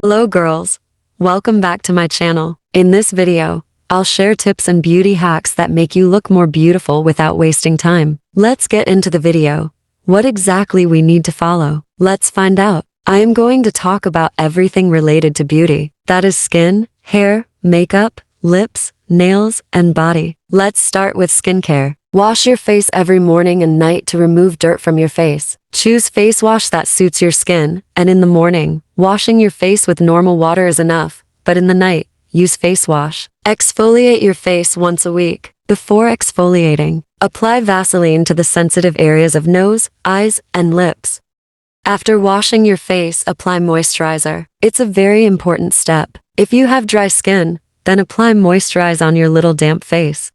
Hello girls, welcome back to my channel. In this video, I'll share tips and beauty hacks that make you look more beautiful without wasting time. Let's get into the video. What exactly we need to follow? Let's find out. I am going to talk about everything related to beauty. That is skin, hair, makeup, lips, nails, and body. Let's start with skincare. Wash your face every morning and night to remove dirt from your face. Choose face wash that suits your skin, and in the morning, washing your face with normal water is enough, but in the night, use face wash. Exfoliate your face once a week. Before exfoliating, apply Vaseline to the sensitive areas of nose, eyes, and lips. After washing your face, apply moisturizer. It's a very important step. If you have dry skin, then apply moisturize on your little damp face.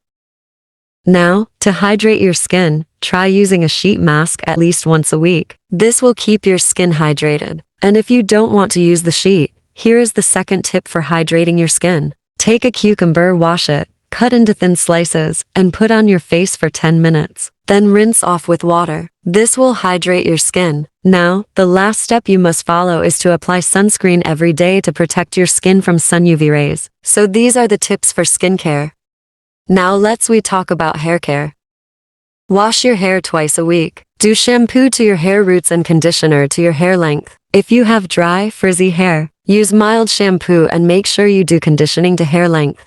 Now, to hydrate your skin, try using a sheet mask at least once a week. This will keep your skin hydrated. And if you don't want to use the sheet, here is the second tip for hydrating your skin. Take a cucumber, wash it, cut into thin slices, and put on your face for 10 minutes. Then rinse off with water. This will hydrate your skin. Now, the last step you must follow is to apply sunscreen every day to protect your skin from sun UV rays. So these are the tips for skincare. Now we talk about hair care. Wash your hair twice a week. Do shampoo to your hair roots and conditioner to your hair length. If you have dry, frizzy hair, use mild shampoo and make sure you do conditioning to hair length.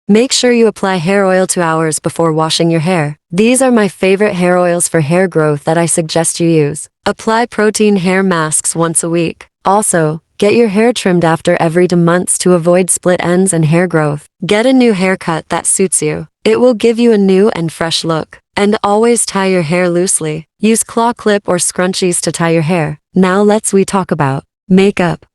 Make sure you apply hair oil 2 hours before washing your hair. These are my favorite hair oils for hair growth that I suggest you use. Apply protein hair masks once a week. Also, get your hair trimmed after every 2 months to avoid split ends and hair growth. Get a new haircut that suits you. It will give you a new and fresh look. And always tie your hair loosely. Use claw clip or scrunchies to tie your hair. Now we talk about makeup.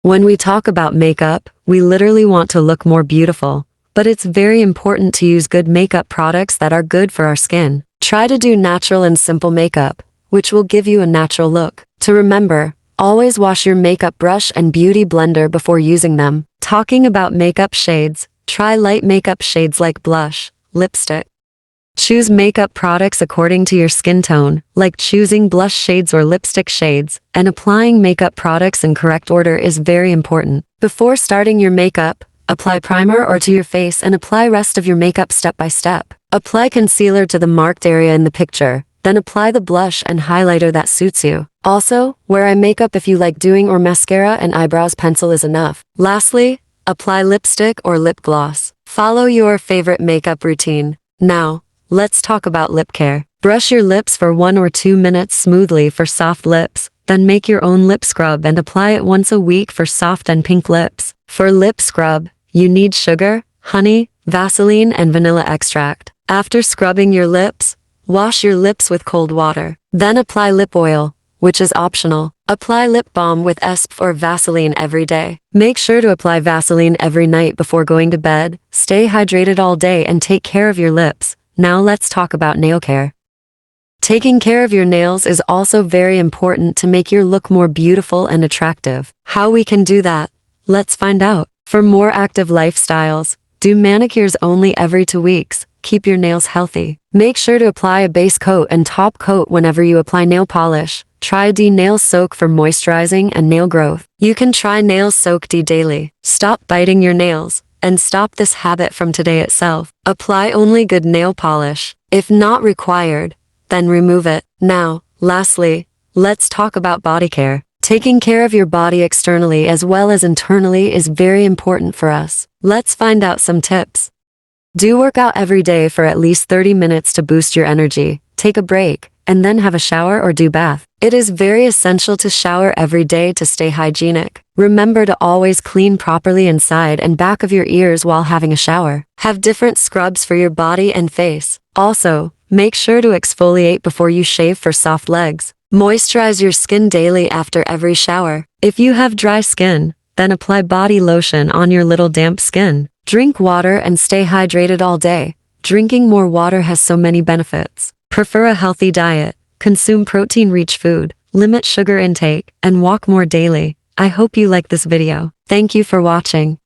When we talk about makeup, we literally want to look more beautiful. But it's very important to use good makeup products that are good for our skin. Try to do natural and simple makeup, which will give you a natural look. To remember, always wash your makeup brush and beauty blender before using them. Talking about makeup shades, try light makeup shades like blush, lipstick. Choose makeup products according to your skin tone, like choosing blush shades or lipstick shades, and applying makeup products in correct order is very important. Before starting your makeup, apply primer or to your face and apply rest of your makeup step by step. Apply concealer to the marked area in the picture, then apply the blush and highlighter that suits you. Also, wear eye makeup if you like doing, or mascara and eyebrows pencil is enough. Lastly, apply lipstick or lip gloss. Follow your favorite makeup routine. Now, let's talk about lip care. Brush your lips for 1 or 2 minutes smoothly for soft lips, then make your own lip scrub and apply it once a week for soft and pink lips. For lip scrub, you need sugar, honey, Vaseline, and vanilla extract. After scrubbing your lips, wash your lips with cold water. Then apply lip oil, which is optional. Apply lip balm with SPF or Vaseline every day. Make sure to apply Vaseline every night before going to bed. Stay hydrated all day and take care of your lips. Now let's talk about nail care. Taking care of your nails is also very important to make your look more beautiful and attractive. How we can do that? Let's find out. For more active lifestyles, do manicures only every 2 weeks. Keep your nails healthy. Make sure to apply a base coat and top coat whenever you apply nail polish. Try D nail soak for moisturizing and nail growth. You can try nail soak D daily. Stop biting your nails and stop this habit from today itself. Apply only good nail polish. If not required, then remove it. Now, lastly, let's talk about body care. Taking care of your body externally as well as internally is very important for us. Let's find out some tips. Do work out every day for at least 30 minutes to boost your energy. Take a break, and then have a shower or do bath. It is very essential to shower every day to stay hygienic. Remember to always clean properly inside and back of your ears while having a shower. Have different scrubs for your body and face. Also, make sure to exfoliate before you shave for soft legs. Moisturize your skin daily after every shower. If you have dry skin, then apply body lotion on your little damp skin. Drink water and stay hydrated all day. Drinking more water has so many benefits. Prefer a healthy diet, consume protein-rich food, limit sugar intake, and walk more daily. I hope you like this video. Thank you for watching.